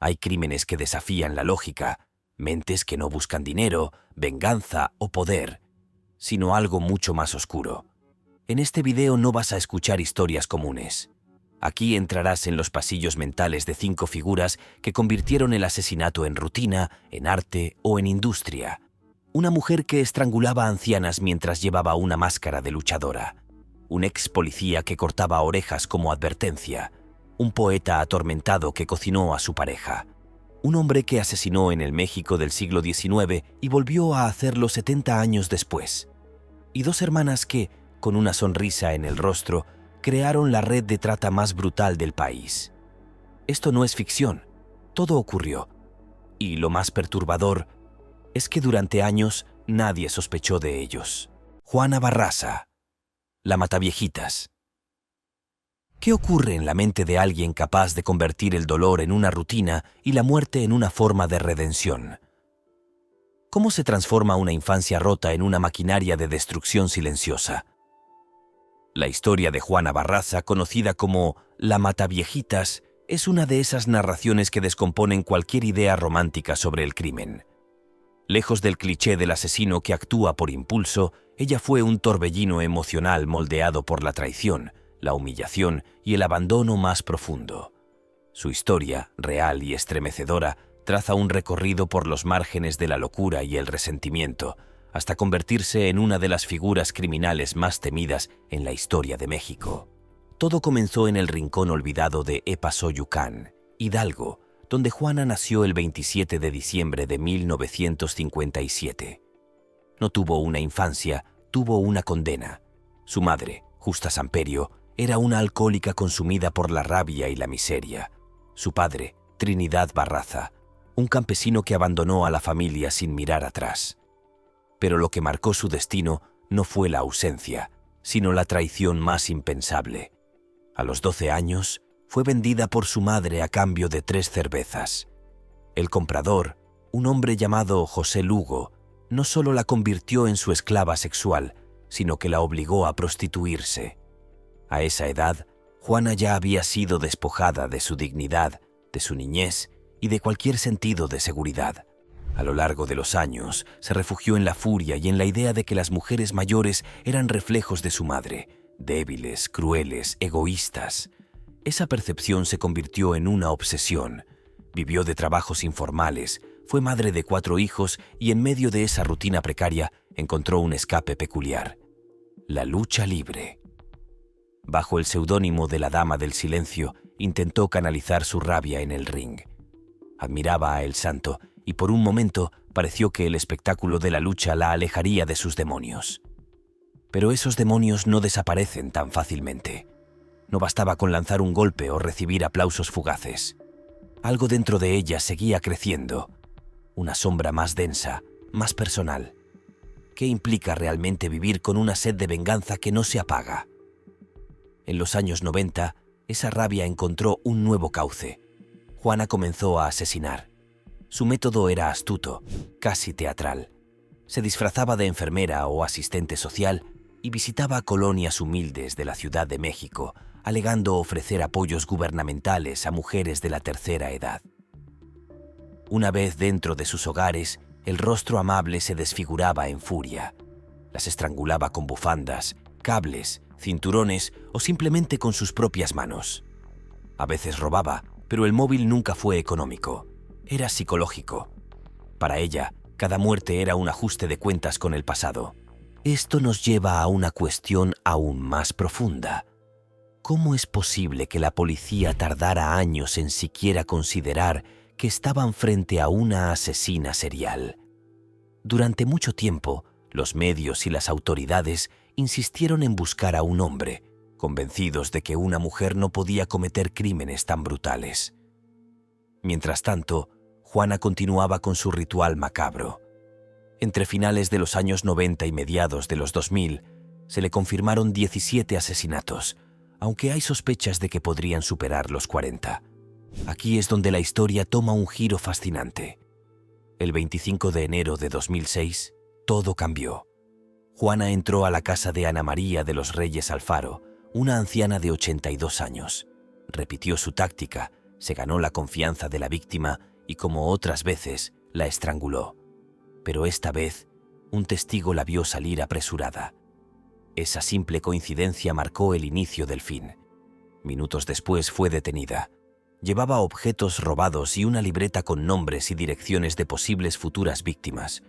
Hay crímenes que desafían la lógica, mentes que no buscan dinero, venganza o poder, sino algo mucho más oscuro. En este video no vas a escuchar historias comunes. Aquí entrarás en los pasillos mentales de 5 figuras que convirtieron el asesinato en rutina, en arte o en industria. Una mujer que estrangulaba a ancianas mientras llevaba una máscara de luchadora. Un ex policía que cortaba orejas como advertencia. Un poeta atormentado que cocinó a su pareja. Un hombre que asesinó en el México del siglo XIX y volvió a hacerlo 70 años después. Y 2 hermanas que, con una sonrisa en el rostro, crearon la red de trata más brutal del país. Esto no es ficción, todo ocurrió. Y lo más perturbador es que durante años nadie sospechó de ellos. Juana Barraza, la Mataviejitas. ¿Qué ocurre en la mente de alguien capaz de convertir el dolor en una rutina y la muerte en una forma de redención? ¿Cómo se transforma una infancia rota en una maquinaria de destrucción silenciosa? La historia de Juana Barraza, conocida como La Mataviejitas, es una de esas narraciones que descomponen cualquier idea romántica sobre el crimen. Lejos del cliché del asesino que actúa por impulso, ella fue un torbellino emocional moldeado por la traición, la humillación y el abandono más profundo. Su historia, real y estremecedora, traza un recorrido por los márgenes de la locura y el resentimiento, hasta convertirse en una de las figuras criminales más temidas en la historia de México. Todo comenzó en el rincón olvidado de Epazoyucán, Hidalgo, donde Juana nació el 27 de diciembre de 1957. No tuvo una infancia, tuvo una condena. Su madre, Justa Samperio, era una alcohólica consumida por la rabia y la miseria. Su padre, Trinidad Barraza, un campesino que abandonó a la familia sin mirar atrás. Pero lo que marcó su destino no fue la ausencia, sino la traición más impensable. A los 12 años, fue vendida por su madre a cambio de 3 cervezas. El comprador, un hombre llamado José Lugo, no solo la convirtió en su esclava sexual, sino que la obligó a prostituirse. A esa edad, Juana ya había sido despojada de su dignidad, de su niñez y de cualquier sentido de seguridad. A lo largo de los años, se refugió en la furia y en la idea de que las mujeres mayores eran reflejos de su madre, débiles, crueles, egoístas. Esa percepción se convirtió en una obsesión. Vivió de trabajos informales, fue madre de 4 hijos y en medio de esa rutina precaria encontró un escape peculiar: la lucha libre. Bajo el seudónimo de la Dama del Silencio, intentó canalizar su rabia en el ring. Admiraba a El Santo y por un momento pareció que el espectáculo de la lucha la alejaría de sus demonios. Pero esos demonios no desaparecen tan fácilmente. No bastaba con lanzar un golpe o recibir aplausos fugaces. Algo dentro de ella seguía creciendo, una sombra más densa, más personal. ¿Qué implica realmente vivir con una sed de venganza que no se apaga? En los años 90, esa rabia encontró un nuevo cauce. Juana comenzó a asesinar. Su método era astuto, casi teatral. Se disfrazaba de enfermera o asistente social y visitaba colonias humildes de la Ciudad de México, alegando ofrecer apoyos gubernamentales a mujeres de la tercera edad. Una vez dentro de sus hogares, el rostro amable se desfiguraba en furia. Las estrangulaba con bufandas, cables, cinturones o simplemente con sus propias manos. A veces robaba, pero el móvil nunca fue económico. Era psicológico. Para ella, cada muerte era un ajuste de cuentas con el pasado. Esto nos lleva a una cuestión aún más profunda. ¿Cómo es posible que la policía tardara años en siquiera considerar que estaban frente a una asesina serial? Durante mucho tiempo, los medios y las autoridades insistieron en buscar a un hombre, convencidos de que una mujer no podía cometer crímenes tan brutales. Mientras tanto, Juana continuaba con su ritual macabro. Entre finales de los años 90 y mediados de los 2000, se le confirmaron 17 asesinatos, aunque hay sospechas de que podrían superar los 40. Aquí es donde la historia toma un giro fascinante. El 25 de enero de 2006, todo cambió. Juana entró a la casa de Ana María de los Reyes Alfaro, una anciana de 82 años. Repitió su táctica, se ganó la confianza de la víctima y, como otras veces, la estranguló. Pero esta vez, un testigo la vio salir apresurada. Esa simple coincidencia marcó el inicio del fin. Minutos después fue detenida. Llevaba objetos robados y una libreta con nombres y direcciones de posibles futuras víctimas.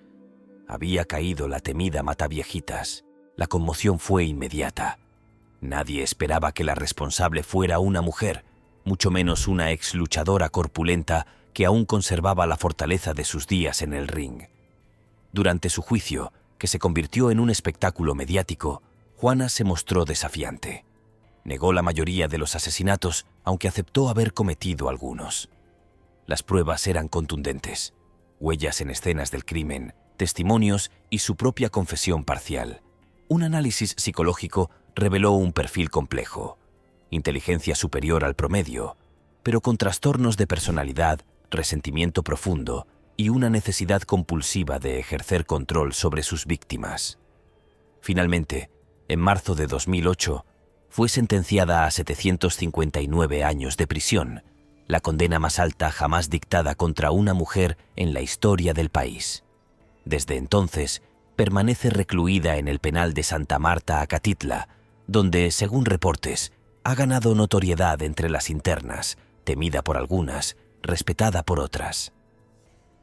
Había caído la temida Mataviejitas. La conmoción fue inmediata. Nadie esperaba que la responsable fuera una mujer, mucho menos una ex luchadora corpulenta que aún conservaba la fortaleza de sus días en el ring. Durante su juicio, que se convirtió en un espectáculo mediático, Juana se mostró desafiante. Negó la mayoría de los asesinatos, aunque aceptó haber cometido algunos. Las pruebas eran contundentes: huellas en escenas del crimen, testimonios y su propia confesión parcial. Un análisis psicológico reveló un perfil complejo: inteligencia superior al promedio, pero con trastornos de personalidad, resentimiento profundo y una necesidad compulsiva de ejercer control sobre sus víctimas. Finalmente, en marzo de 2008, fue sentenciada a 759 años de prisión, la condena más alta jamás dictada contra una mujer en la historia del país. Desde entonces, permanece recluida en el penal de Santa Marta, Acatitla, donde, según reportes, ha ganado notoriedad entre las internas, temida por algunas, respetada por otras.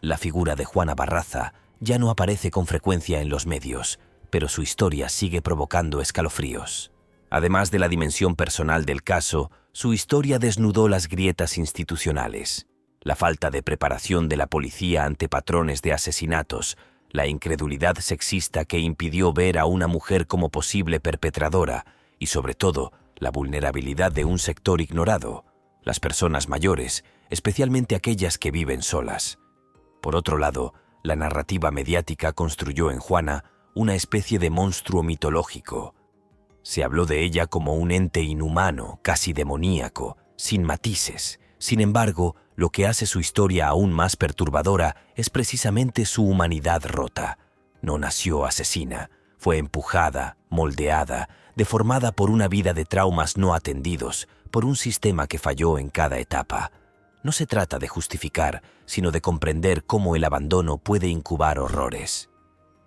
La figura de Juana Barraza ya no aparece con frecuencia en los medios, pero su historia sigue provocando escalofríos. Además de la dimensión personal del caso, su historia desnudó las grietas institucionales, la falta de preparación de la policía ante patrones de asesinatos, la incredulidad sexista que impidió ver a una mujer como posible perpetradora y, sobre todo, la vulnerabilidad de un sector ignorado, las personas mayores, especialmente aquellas que viven solas. Por otro lado, la narrativa mediática construyó en Juana una especie de monstruo mitológico. Se habló de ella como un ente inhumano, casi demoníaco, sin matices. Sin embargo, lo que hace su historia aún más perturbadora es precisamente su humanidad rota. No nació asesina, fue empujada, moldeada, deformada por una vida de traumas no atendidos, por un sistema que falló en cada etapa. No se trata de justificar, sino de comprender cómo el abandono puede incubar horrores.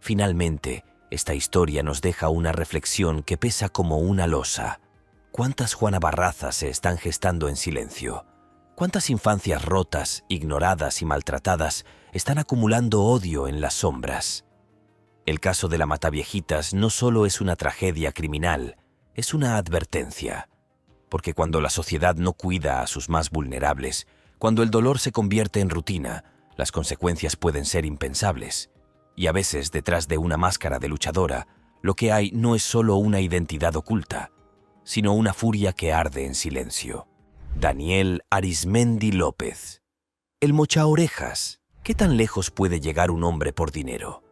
Finalmente, esta historia nos deja una reflexión que pesa como una losa. ¿Cuántas Juana Barrazas se están gestando en silencio? ¿Cuántas infancias rotas, ignoradas y maltratadas están acumulando odio en las sombras? El caso de la Mataviejitas no solo es una tragedia criminal, es una advertencia. Porque cuando la sociedad no cuida a sus más vulnerables, cuando el dolor se convierte en rutina, las consecuencias pueden ser impensables. Y a veces, detrás de una máscara de luchadora, lo que hay no es solo una identidad oculta, sino una furia que arde en silencio. Daniel Arismendi López. El mochaorejas. ¿Qué tan lejos puede llegar un hombre por dinero?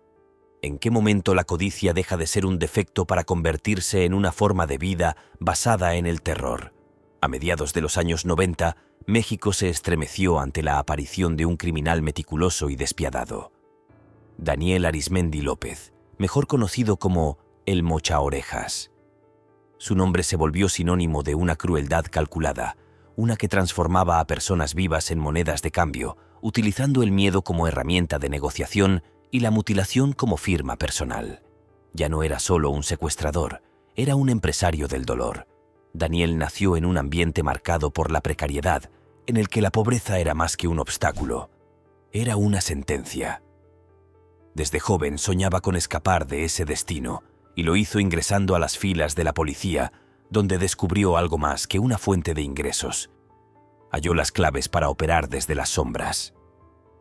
¿En qué momento la codicia deja de ser un defecto para convertirse en una forma de vida basada en el terror? A mediados de los años 90, México se estremeció ante la aparición de un criminal meticuloso y despiadado. Daniel Arismendi López, mejor conocido como el Mochaorejas. Su nombre se volvió sinónimo de una crueldad calculada, una que transformaba a personas vivas en monedas de cambio, utilizando el miedo como herramienta de negociación y la mutilación como firma personal. Ya no era solo un secuestrador, era un empresario del dolor. Daniel nació en un ambiente marcado por la precariedad, en el que la pobreza era más que un obstáculo, era una sentencia. Desde joven soñaba con escapar de ese destino, y lo hizo ingresando a las filas de la policía, donde descubrió algo más que una fuente de ingresos. Halló las claves para operar desde las sombras.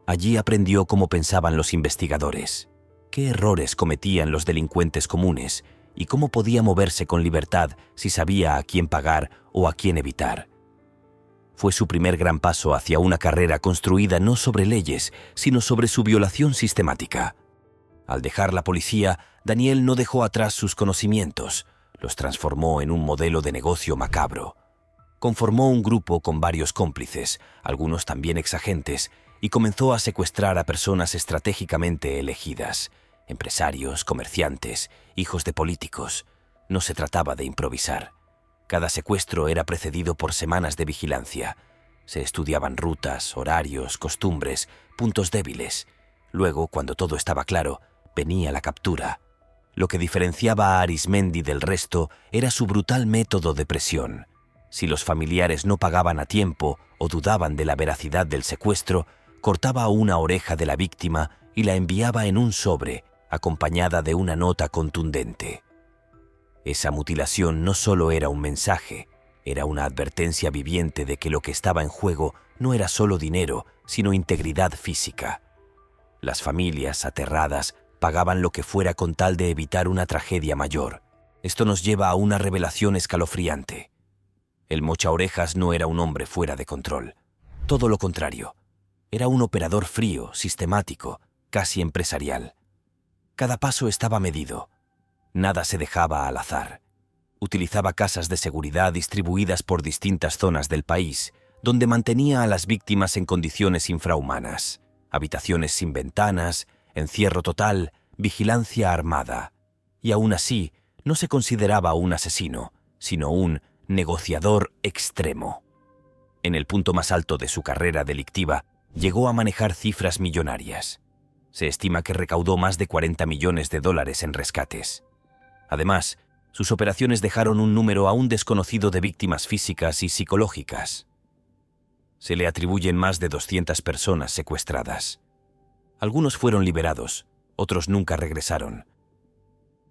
Allí aprendió cómo pensaban los investigadores, qué errores cometían los delincuentes comunes y cómo podía moverse con libertad si sabía a quién pagar o a quién evitar. Fue su primer gran paso hacia una carrera construida no sobre leyes, sino sobre su violación sistemática. Al dejar la policía, Daniel no dejó atrás sus conocimientos, los transformó en un modelo de negocio macabro. Conformó un grupo con varios cómplices, algunos también exagentes, y comenzó a secuestrar a personas estratégicamente elegidas, empresarios, comerciantes, hijos de políticos. No se trataba de improvisar. Cada secuestro era precedido por semanas de vigilancia. Se estudiaban rutas, horarios, costumbres, puntos débiles. Luego, cuando todo estaba claro, venía la captura. Lo que diferenciaba a Arizmendi del resto era su brutal método de presión. Si los familiares no pagaban a tiempo o dudaban de la veracidad del secuestro, cortaba una oreja de la víctima y la enviaba en un sobre, acompañada de una nota contundente. Esa mutilación no solo era un mensaje, era una advertencia viviente de que lo que estaba en juego no era solo dinero, sino integridad física. Las familias, aterradas, pagaban lo que fuera con tal de evitar una tragedia mayor. Esto nos lleva a una revelación escalofriante. El mochaorejas no era un hombre fuera de control. Todo lo contrario. Era un operador frío, sistemático, casi empresarial. Cada paso estaba medido. Nada se dejaba al azar. Utilizaba casas de seguridad distribuidas por distintas zonas del país, donde mantenía a las víctimas en condiciones infrahumanas. Habitaciones sin ventanas, encierro total, vigilancia armada. Y aún así, no se consideraba un asesino, sino un negociador extremo. En el punto más alto de su carrera delictiva, llegó a manejar cifras millonarias. Se estima que recaudó más de 40 millones de dólares en rescates. Además, sus operaciones dejaron un número aún desconocido de víctimas físicas y psicológicas. Se le atribuyen más de 200 personas secuestradas. Algunos fueron liberados, otros nunca regresaron.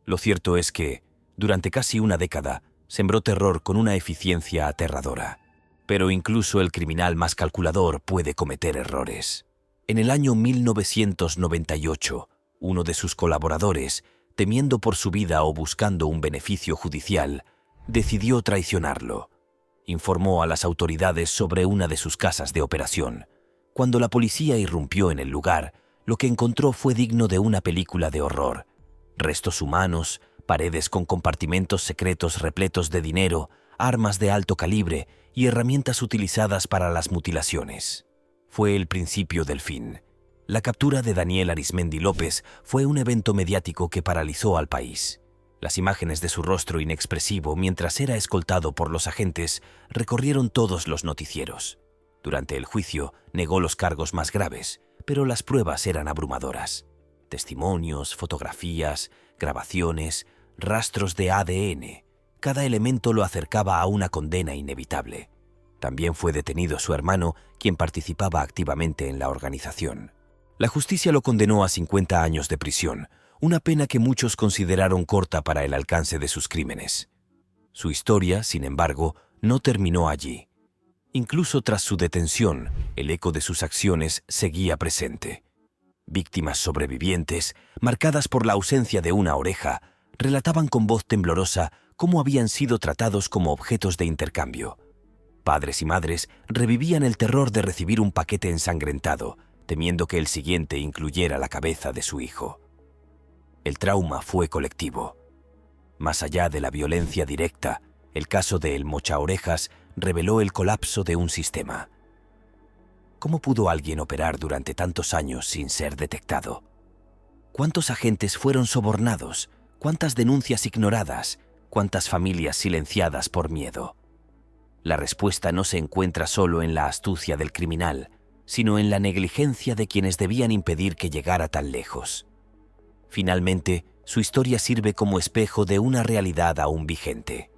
Lo cierto es que, durante casi una década, sembró terror con una eficiencia aterradora. Pero incluso el criminal más calculador puede cometer errores. En el año 1998, uno de sus colaboradores, temiendo por su vida o buscando un beneficio judicial, decidió traicionarlo. Informó a las autoridades sobre una de sus casas de operación. Cuando la policía irrumpió en el lugar, lo que encontró fue digno de una película de horror. Restos humanos, paredes con compartimentos secretos repletos de dinero, armas de alto calibre y herramientas utilizadas para las mutilaciones. Fue el principio del fin. La captura de Daniel Arizmendi López fue un evento mediático que paralizó al país. Las imágenes de su rostro inexpresivo mientras era escoltado por los agentes recorrieron todos los noticieros. Durante el juicio negó los cargos más graves, pero las pruebas eran abrumadoras. Testimonios, fotografías, grabaciones, rastros de ADN. Cada elemento lo acercaba a una condena inevitable. También fue detenido su hermano, quien participaba activamente en la organización. La justicia lo condenó a 50 años de prisión, una pena que muchos consideraron corta para el alcance de sus crímenes. Su historia, sin embargo, no terminó allí. Incluso tras su detención, el eco de sus acciones seguía presente. Víctimas sobrevivientes, marcadas por la ausencia de una oreja, relataban con voz temblorosa cómo habían sido tratados como objetos de intercambio. Padres y madres revivían el terror de recibir un paquete ensangrentado, temiendo que el siguiente incluyera la cabeza de su hijo. El trauma fue colectivo. Más allá de la violencia directa, el caso de El Mochaorejas reveló el colapso de un sistema. ¿Cómo pudo alguien operar durante tantos años sin ser detectado? ¿Cuántos agentes fueron sobornados? ¿Cuántas denuncias ignoradas? ¿Cuántas familias silenciadas por miedo? La respuesta no se encuentra solo en la astucia del criminal, sino en la negligencia de quienes debían impedir que llegara tan lejos. Finalmente, su historia sirve como espejo de una realidad aún vigente.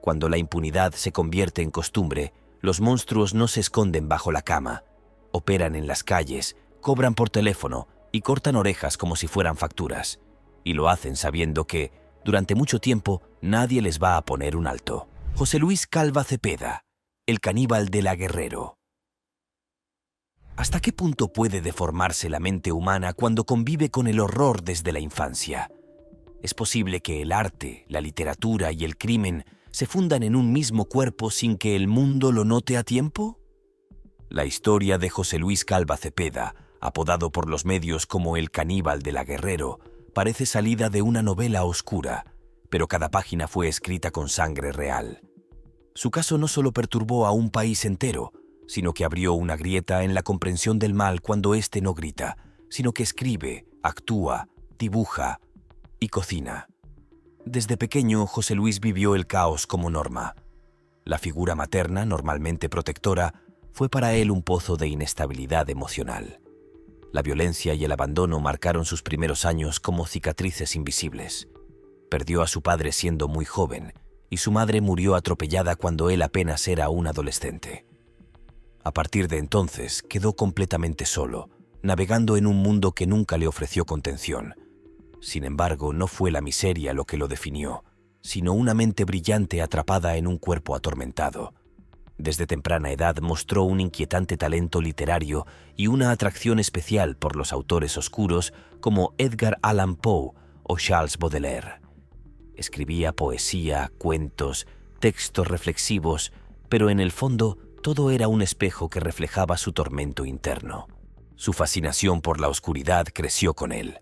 Cuando la impunidad se convierte en costumbre, los monstruos no se esconden bajo la cama, operan en las calles, cobran por teléfono y cortan orejas como si fueran facturas, y lo hacen sabiendo que, durante mucho tiempo, nadie les va a poner un alto. José Luis Calva Cepeda, el caníbal de La Guerrero. ¿Hasta qué punto puede deformarse la mente humana cuando convive con el horror desde la infancia? ¿Es posible que el arte, la literatura y el crimen se fundan en un mismo cuerpo sin que el mundo lo note a tiempo? La historia de José Luis Calva Cepeda, apodado por los medios como el caníbal de La Guerrero, parece salida de una novela oscura, pero cada página fue escrita con sangre real. Su caso no solo perturbó a un país entero, sino que abrió una grieta en la comprensión del mal cuando éste no grita, sino que escribe, actúa, dibuja y cocina. Desde pequeño, José Luis vivió el caos como norma. La figura materna, normalmente protectora, fue para él un pozo de inestabilidad emocional. La violencia y el abandono marcaron sus primeros años como cicatrices invisibles. Perdió a su padre siendo muy joven y su madre murió atropellada cuando él apenas era un adolescente. A partir de entonces quedó completamente solo, navegando en un mundo que nunca le ofreció contención. Sin embargo, no fue la miseria lo que lo definió, sino una mente brillante atrapada en un cuerpo atormentado. Desde temprana edad mostró un inquietante talento literario y una atracción especial por los autores oscuros como Edgar Allan Poe o Charles Baudelaire. Escribía poesía, cuentos, textos reflexivos, pero en el fondo todo era un espejo que reflejaba su tormento interno. Su fascinación por la oscuridad creció con él.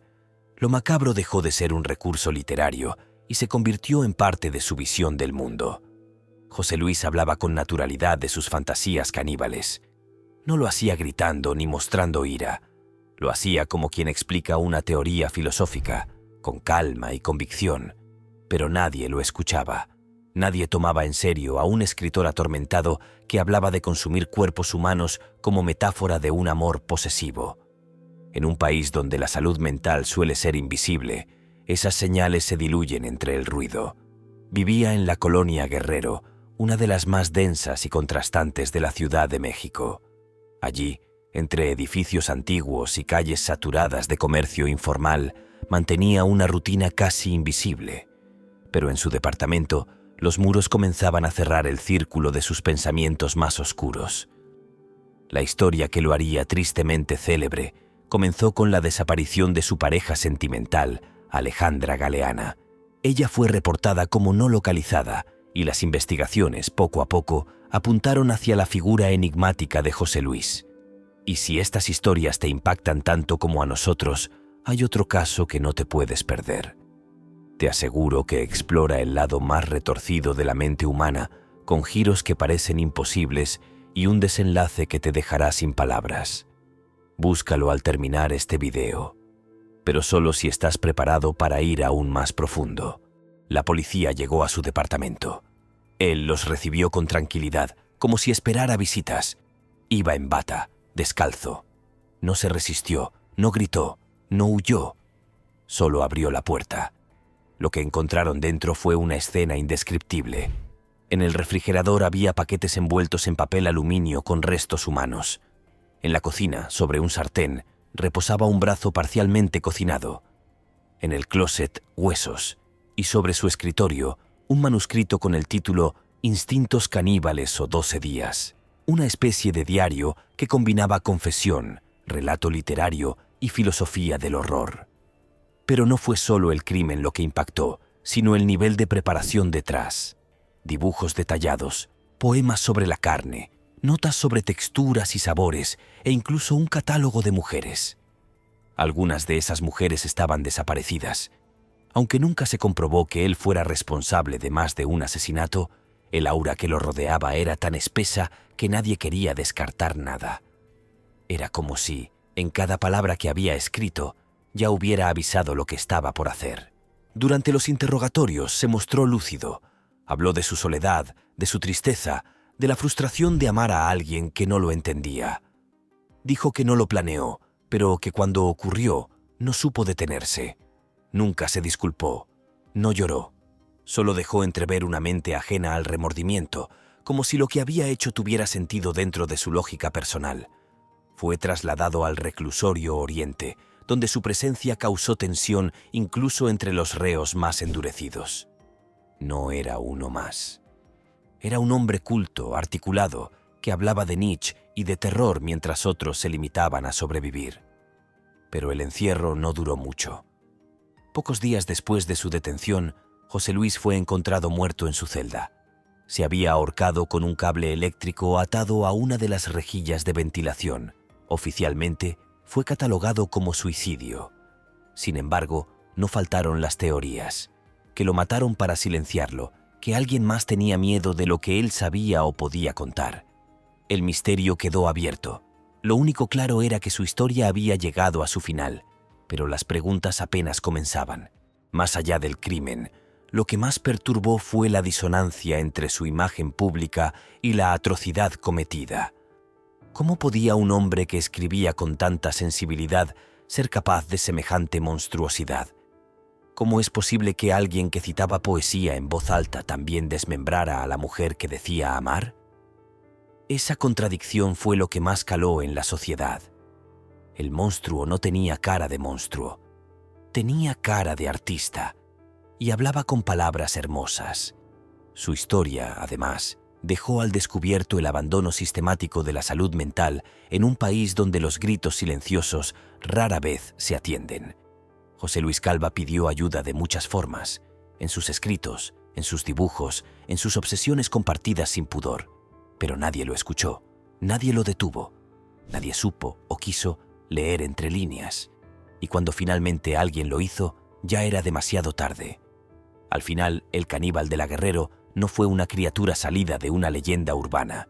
Lo macabro dejó de ser un recurso literario y se convirtió en parte de su visión del mundo. José Luis hablaba con naturalidad de sus fantasías caníbales. No lo hacía gritando ni mostrando ira. Lo hacía como quien explica una teoría filosófica, con calma y convicción. Pero nadie lo escuchaba. Nadie tomaba en serio a un escritor atormentado que hablaba de consumir cuerpos humanos como metáfora de un amor posesivo. En un país donde la salud mental suele ser invisible, esas señales se diluyen entre el ruido. Vivía en la colonia Guerrero, una de las más densas y contrastantes de la Ciudad de México. Allí, entre edificios antiguos y calles saturadas de comercio informal, mantenía una rutina casi invisible. Pero en su departamento, los muros comenzaban a cerrar el círculo de sus pensamientos más oscuros. La historia que lo haría tristemente célebre comenzó con la desaparición de su pareja sentimental, Alejandra Galeana. Ella fue reportada como no localizada y las investigaciones, poco a poco, apuntaron hacia la figura enigmática de José Luis. Y si estas historias te impactan tanto como a nosotros, hay otro caso que no te puedes perder. Te aseguro que explora el lado más retorcido de la mente humana, con giros que parecen imposibles y un desenlace que te dejará sin palabras. Búscalo al terminar este video, pero solo si estás preparado para ir aún más profundo. La policía llegó a su departamento. Él los recibió con tranquilidad, como si esperara visitas. Iba en bata, descalzo. No se resistió, no gritó, no huyó. Solo abrió la puerta. Lo que encontraron dentro fue una escena indescriptible. En el refrigerador había paquetes envueltos en papel aluminio con restos humanos. En la cocina, sobre un sartén, reposaba un brazo parcialmente cocinado. En el closet, huesos. Y sobre su escritorio, un manuscrito con el título Instintos caníbales o 12 días. Una especie de diario que combinaba confesión, relato literario y filosofía del horror. Pero no fue solo el crimen lo que impactó, sino el nivel de preparación detrás. Dibujos detallados, poemas sobre la carne, notas sobre texturas y sabores e incluso un catálogo de mujeres. Algunas de esas mujeres estaban desaparecidas. Aunque nunca se comprobó que él fuera responsable de más de un asesinato, el aura que lo rodeaba era tan espesa que nadie quería descartar nada. Era como si, en cada palabra que había escrito, ya hubiera avisado lo que estaba por hacer. Durante los interrogatorios se mostró lúcido. Habló de su soledad, de su tristeza, de la frustración de amar a alguien que no lo entendía. Dijo que no lo planeó, pero que cuando ocurrió, no supo detenerse. Nunca se disculpó, no lloró. Solo dejó entrever una mente ajena al remordimiento, como si lo que había hecho tuviera sentido dentro de su lógica personal. Fue trasladado al reclusorio Oriente, donde su presencia causó tensión incluso entre los reos más endurecidos. No era uno más. Era un hombre culto, articulado, que hablaba de Nietzsche y de terror mientras otros se limitaban a sobrevivir. Pero el encierro no duró mucho. Pocos días después de su detención, José Luis fue encontrado muerto en su celda. Se había ahorcado con un cable eléctrico atado a una de las rejillas de ventilación. Oficialmente, fue catalogado como suicidio. Sin embargo, no faltaron las teorías. Que lo mataron para silenciarlo, que alguien más tenía miedo de lo que él sabía o podía contar. El misterio quedó abierto. Lo único claro era que su historia había llegado a su final, pero las preguntas apenas comenzaban. Más allá del crimen, lo que más perturbó fue la disonancia entre su imagen pública y la atrocidad cometida. ¿Cómo podía un hombre que escribía con tanta sensibilidad ser capaz de semejante monstruosidad? ¿Cómo es posible que alguien que citaba poesía en voz alta también desmembrara a la mujer que decía amar? Esa contradicción fue lo que más caló en la sociedad. El monstruo no tenía cara de monstruo, tenía cara de artista y hablaba con palabras hermosas. Su historia, además, dejó al descubierto el abandono sistemático de la salud mental en un país donde los gritos silenciosos rara vez se atienden. José Luis Calva pidió ayuda de muchas formas, en sus escritos, en sus dibujos, en sus obsesiones compartidas sin pudor, pero nadie lo escuchó, nadie lo detuvo, nadie supo o quiso leer entre líneas, y cuando finalmente alguien lo hizo, ya era demasiado tarde. Al final, el caníbal de la Guerrero no fue una criatura salida de una leyenda urbana.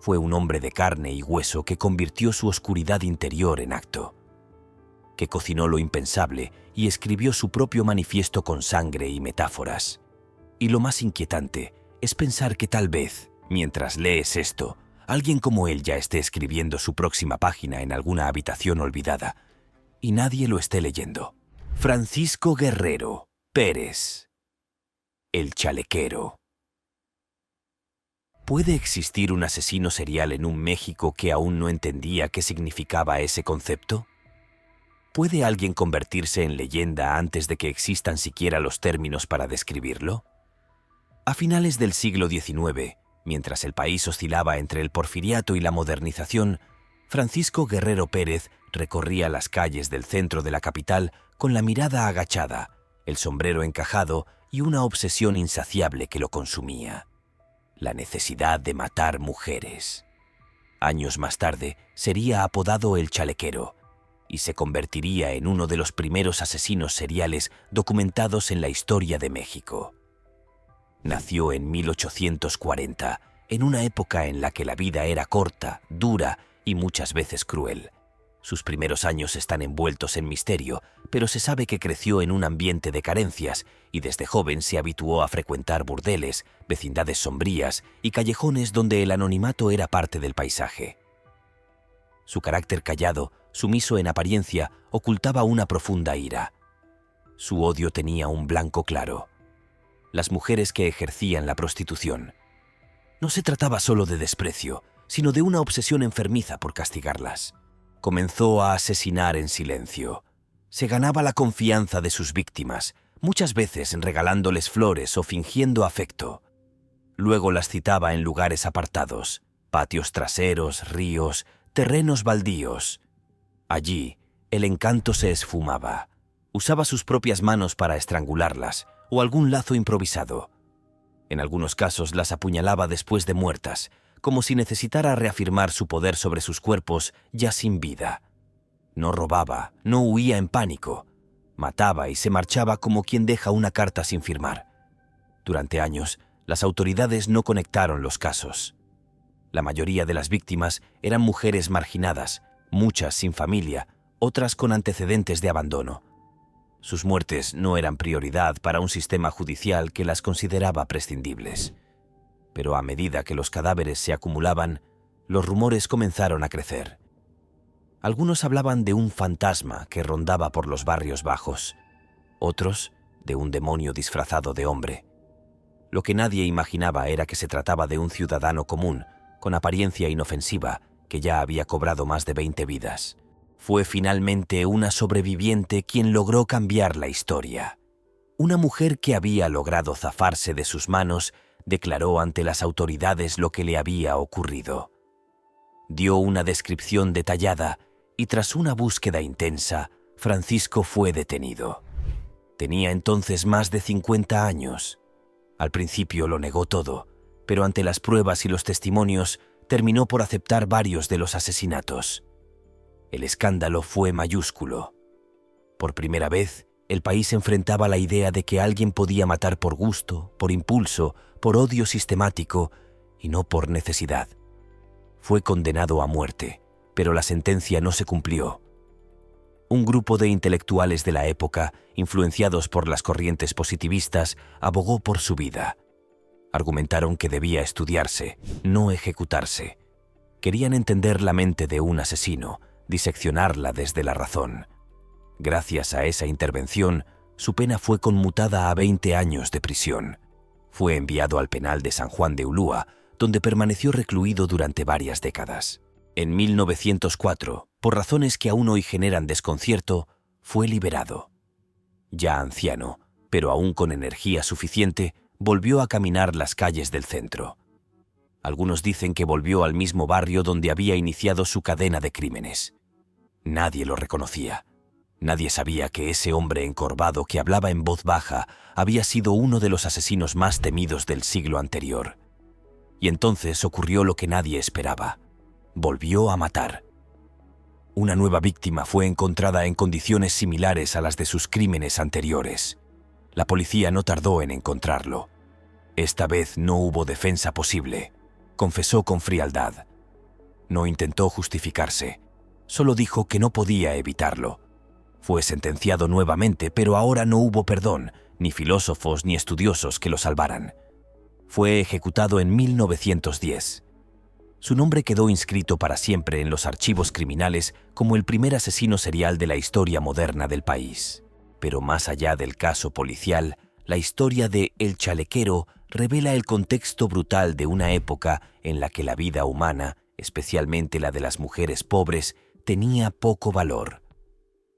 Fue un hombre de carne y hueso que convirtió su oscuridad interior en acto, que cocinó lo impensable y escribió su propio manifiesto con sangre y metáforas. Y lo más inquietante es pensar que tal vez, mientras lees esto, alguien como él ya esté escribiendo su próxima página en alguna habitación olvidada y nadie lo esté leyendo. Francisco Guerrero Pérez, el chalequero. ¿Puede existir un asesino serial en un México que aún no entendía qué significaba ese concepto? ¿Puede alguien convertirse en leyenda antes de que existan siquiera los términos para describirlo? A finales del siglo XIX, mientras el país oscilaba entre el porfiriato y la modernización, Francisco Guerrero Pérez recorría las calles del centro de la capital con la mirada agachada, el sombrero encajado y una obsesión insaciable que lo consumía: la necesidad de matar mujeres. Años más tarde sería apodado el Chalequero y se convertiría en uno de los primeros asesinos seriales documentados en la historia de México. Nació en 1840, en una época en la que la vida era corta, dura y muchas veces cruel. Sus primeros años están envueltos en misterio, pero se sabe que creció en un ambiente de carencias y desde joven se habituó a frecuentar burdeles, vecindades sombrías y callejones donde el anonimato era parte del paisaje. Su carácter callado, sumiso en apariencia, ocultaba una profunda ira. Su odio tenía un blanco claro: las mujeres que ejercían la prostitución. No se trataba solo de desprecio, sino de una obsesión enfermiza por castigarlas. Comenzó a asesinar en silencio. Se ganaba la confianza de sus víctimas, muchas veces regalándoles flores o fingiendo afecto. Luego las citaba en lugares apartados, patios traseros, ríos, terrenos baldíos. Allí, el encanto se esfumaba. Usaba sus propias manos para estrangularlas o algún lazo improvisado. En algunos casos las apuñalaba después de muertas, como si necesitara reafirmar su poder sobre sus cuerpos ya sin vida. No robaba, no huía en pánico. Mataba y se marchaba como quien deja una carta sin firmar. Durante años, las autoridades no conectaron los casos. La mayoría de las víctimas eran mujeres marginadas, muchas sin familia, otras con antecedentes de abandono. Sus muertes no eran prioridad para un sistema judicial que las consideraba prescindibles. Pero a medida que los cadáveres se acumulaban, los rumores comenzaron a crecer. Algunos hablaban de un fantasma que rondaba por los barrios bajos, otros de un demonio disfrazado de hombre. Lo que nadie imaginaba era que se trataba de un ciudadano común, con apariencia inofensiva, que ya había cobrado más de 20 vidas. Fue finalmente una sobreviviente quien logró cambiar la historia. Una mujer que había logrado zafarse de sus manos declaró ante las autoridades lo que le había ocurrido. Dio una descripción detallada y tras una búsqueda intensa, Francisco fue detenido. Tenía entonces más de 50 años. Al principio lo negó todo, pero ante las pruebas y los testimonios terminó por aceptar varios de los asesinatos. El escándalo fue mayúsculo. Por primera vez, el país enfrentaba la idea de que alguien podía matar por gusto, por impulso, por odio sistemático y no por necesidad. Fue condenado a muerte, pero la sentencia no se cumplió. Un grupo de intelectuales de la época, influenciados por las corrientes positivistas, abogó por su vida. Argumentaron que debía estudiarse, no ejecutarse. Querían entender la mente de un asesino, diseccionarla desde la razón. Gracias a esa intervención, su pena fue conmutada a 20 años de prisión. Fue enviado al penal de San Juan de Ulúa, donde permaneció recluido durante varias décadas. En 1904, por razones que aún hoy generan desconcierto, fue liberado. Ya anciano, pero aún con energía suficiente, volvió a caminar las calles del centro. Algunos dicen que volvió al mismo barrio donde había iniciado su cadena de crímenes. Nadie lo reconocía. Nadie sabía que ese hombre encorvado que hablaba en voz baja había sido uno de los asesinos más temidos del siglo anterior. Y entonces ocurrió lo que nadie esperaba. Volvió a matar. Una nueva víctima fue encontrada en condiciones similares a las de sus crímenes anteriores. La policía no tardó en encontrarlo. Esta vez no hubo defensa posible. Confesó con frialdad. No intentó justificarse. Solo dijo que no podía evitarlo. Fue sentenciado nuevamente, pero ahora no hubo perdón, ni filósofos ni estudiosos que lo salvaran. Fue ejecutado en 1910. Su nombre quedó inscrito para siempre en los archivos criminales como el primer asesino serial de la historia moderna del país. Pero más allá del caso policial, la historia de El Chalequero revela el contexto brutal de una época en la que la vida humana, especialmente la de las mujeres pobres, tenía poco valor.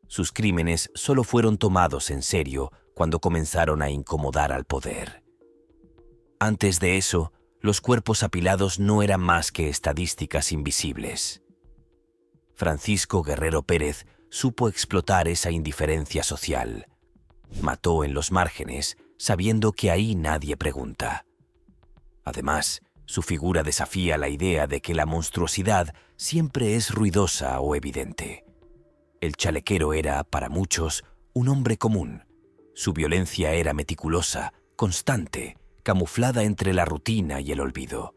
Sus crímenes solo fueron tomados en serio cuando comenzaron a incomodar al poder. Antes de eso, los cuerpos apilados no eran más que estadísticas invisibles. Francisco Guerrero Pérez supo explotar esa indiferencia social. Mató en los márgenes, sabiendo que ahí nadie pregunta. Además, su figura desafía la idea de que la monstruosidad siempre es ruidosa o evidente. El chalequero era, para muchos, un hombre común. Su violencia era meticulosa, constante, camuflada entre la rutina y el olvido.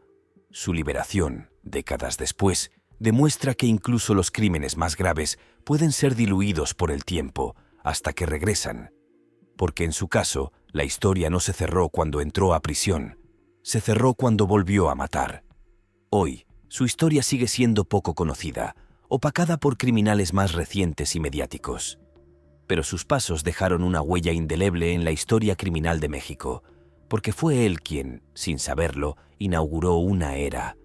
Su liberación, décadas después, demuestra que incluso los crímenes más graves pueden ser diluidos por el tiempo hasta que regresan. Porque en su caso, la historia no se cerró cuando entró a prisión, se cerró cuando volvió a matar. Hoy, su historia sigue siendo poco conocida, opacada por criminales más recientes y mediáticos. Pero sus pasos dejaron una huella indeleble en la historia criminal de México, porque fue él quien, sin saberlo, inauguró una era.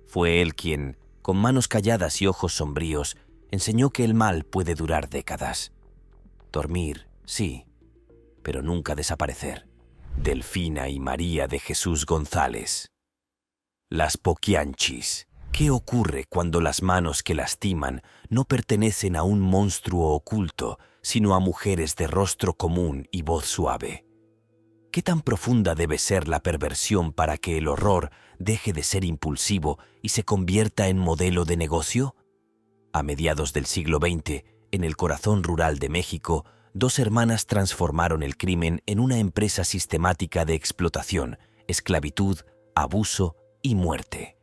Fue él quien, con manos calladas y ojos sombríos, enseñó que el mal puede durar décadas. Dormir, sí, pero nunca desaparecer. Delfina y María de Jesús González. Las Poquianchis. ¿Qué ocurre cuando las manos que lastiman no pertenecen a un monstruo oculto, sino a mujeres de rostro común y voz suave? ¿Qué tan profunda debe ser la perversión para que el horror deje de ser impulsivo y se convierta en modelo de negocio? A mediados del siglo XX, en el corazón rural de México, dos hermanas transformaron el crimen en una empresa sistemática de explotación, esclavitud, abuso y muerte.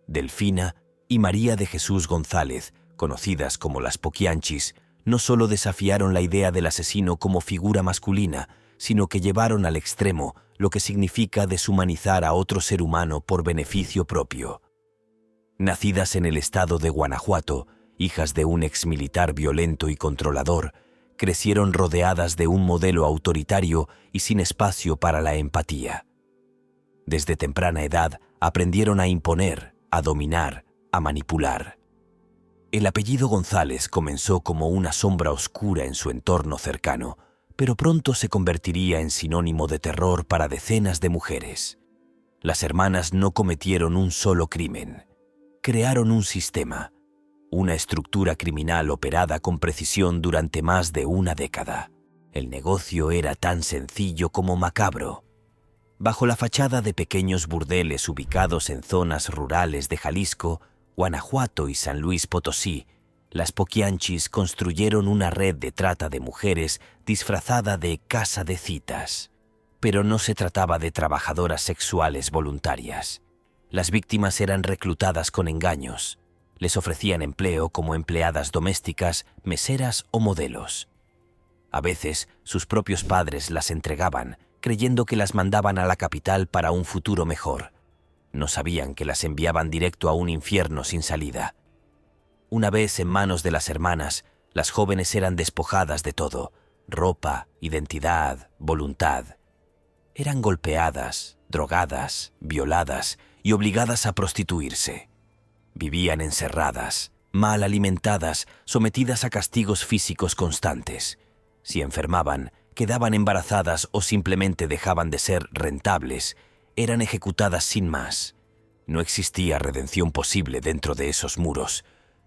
Delfina y María de Jesús González, conocidas como las Poquianchis, no solo desafiaron la idea del asesino como figura masculina, sino que llevaron al extremo lo que significa deshumanizar a otro ser humano por beneficio propio. Nacidas en el estado de Guanajuato, hijas de un exmilitar violento y controlador, crecieron rodeadas de un modelo autoritario y sin espacio para la empatía. Desde temprana edad aprendieron a imponer, a dominar, a manipular. El apellido González comenzó como una sombra oscura en su entorno cercano, pero pronto se convertiría en sinónimo de terror para decenas de mujeres. Las hermanas no cometieron un solo crimen. Crearon un sistema, una estructura criminal operada con precisión durante más de una década. El negocio era tan sencillo como macabro. Bajo la fachada de pequeños burdeles ubicados en zonas rurales de Jalisco, Guanajuato y San Luis Potosí, las Poquianchis construyeron una red de trata de mujeres disfrazada de casa de citas. Pero no se trataba de trabajadoras sexuales voluntarias. Las víctimas eran reclutadas con engaños. Les ofrecían empleo como empleadas domésticas, meseras o modelos. A veces, sus propios padres las entregaban, creyendo que las mandaban a la capital para un futuro mejor. No sabían que las enviaban directo a un infierno sin salida. Una vez en manos de las hermanas, las jóvenes eran despojadas de todo: ropa, identidad, voluntad. Eran golpeadas, drogadas, violadas y obligadas a prostituirse. Vivían encerradas, mal alimentadas, sometidas a castigos físicos constantes. Si enfermaban, quedaban embarazadas o simplemente dejaban de ser rentables, eran ejecutadas sin más. No existía redención posible dentro de esos muros.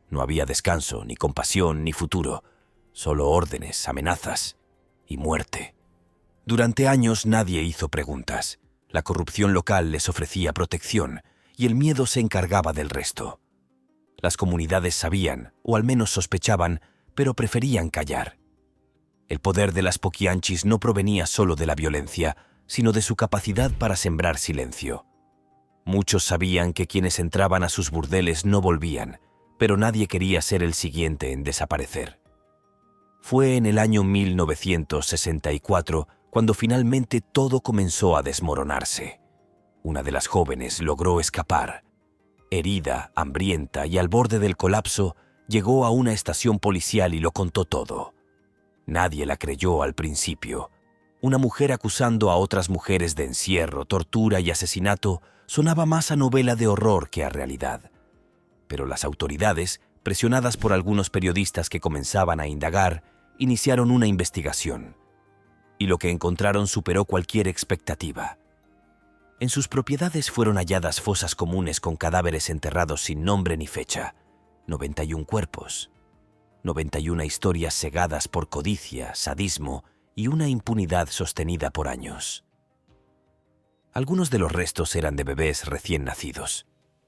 No había descanso, ni compasión, ni futuro. Solo órdenes, amenazas y muerte. Durante años nadie hizo preguntas. La corrupción local les ofrecía protección y el miedo se encargaba del resto. Las comunidades sabían, o al menos sospechaban, pero preferían callar. El poder de las Poquianchis no provenía solo de la violencia, sino de su capacidad para sembrar silencio. Muchos sabían que quienes entraban a sus burdeles no volvían, pero nadie quería ser el siguiente en desaparecer. Fue en el año 1964 cuando finalmente todo comenzó a desmoronarse. Una de las jóvenes logró escapar. Herida, hambrienta y al borde del colapso, llegó a una estación policial y lo contó todo. Nadie la creyó al principio. Una mujer acusando a otras mujeres de encierro, tortura y asesinato sonaba más a novela de horror que a realidad. Pero las autoridades, presionadas por algunos periodistas que comenzaban a indagar, iniciaron una investigación. Y lo que encontraron superó cualquier expectativa. En sus propiedades fueron halladas fosas comunes con cadáveres enterrados sin nombre ni fecha. 91 cuerpos. 91 historias cegadas por codicia, sadismo y una impunidad sostenida por años. Algunos de los restos eran de bebés recién nacidos.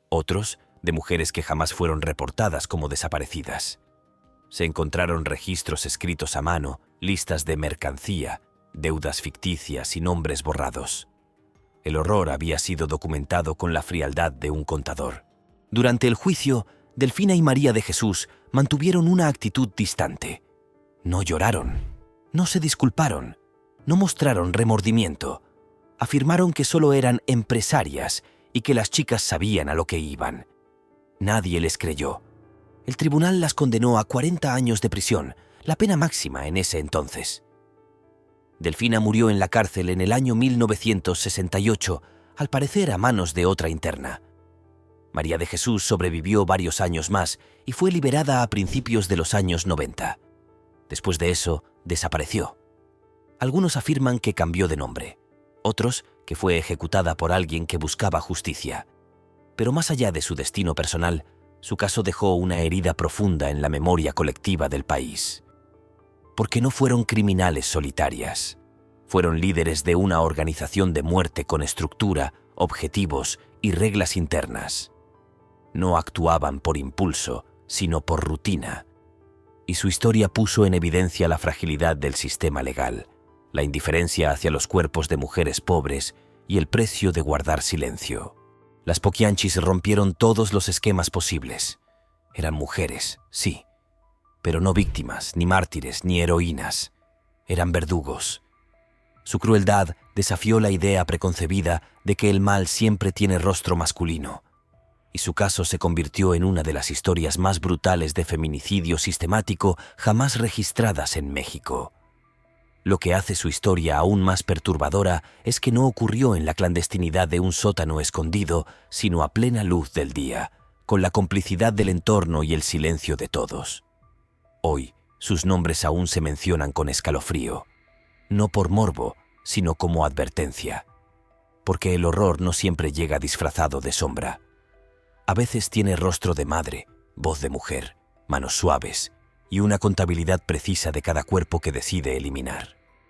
Otros, de mujeres que jamás fueron reportadas como desaparecidas. Se encontraron registros escritos a mano, listas de mercancía, deudas ficticias y nombres borrados. El horror había sido documentado con la frialdad de un contador. Durante el juicio, Delfina y María de Jesús mantuvieron una actitud distante. No lloraron, no se disculparon, no mostraron remordimiento. Afirmaron que solo eran empresarias y que las chicas sabían a lo que iban. Nadie les creyó. El tribunal las condenó a 40 años de prisión, la pena máxima en ese entonces. Delfina murió en la cárcel en el año 1968, al parecer a manos de otra interna. María de Jesús sobrevivió varios años más y fue liberada a principios de los años 90. Después de eso, desapareció. Algunos afirman que cambió de nombre, otros que fue ejecutada por alguien que buscaba justicia. Pero más allá de su destino personal, su caso dejó una herida profunda en la memoria colectiva del país. Porque no fueron criminales solitarias. Fueron líderes de una organización de muerte con estructura, objetivos y reglas internas. No actuaban por impulso, sino por rutina. Y su historia puso en evidencia la fragilidad del sistema legal, la indiferencia hacia los cuerpos de mujeres pobres y el precio de guardar silencio. Las Poquianchis rompieron todos los esquemas posibles. Eran mujeres, sí, pero no víctimas, ni mártires, ni heroínas. Eran verdugos. Su crueldad desafió la idea preconcebida de que el mal siempre tiene rostro masculino, y su caso se convirtió en una de las historias más brutales de feminicidio sistemático jamás registradas en México. Lo que hace su historia aún más perturbadora es que no ocurrió en la clandestinidad de un sótano escondido, sino a plena luz del día, con la complicidad del entorno y el silencio de todos. Hoy, sus nombres aún se mencionan con escalofrío, no por morbo, sino como advertencia, porque el horror no siempre llega disfrazado de sombra. A veces tiene rostro de madre, voz de mujer, manos suaves y una contabilidad precisa de cada cuerpo que decide eliminar.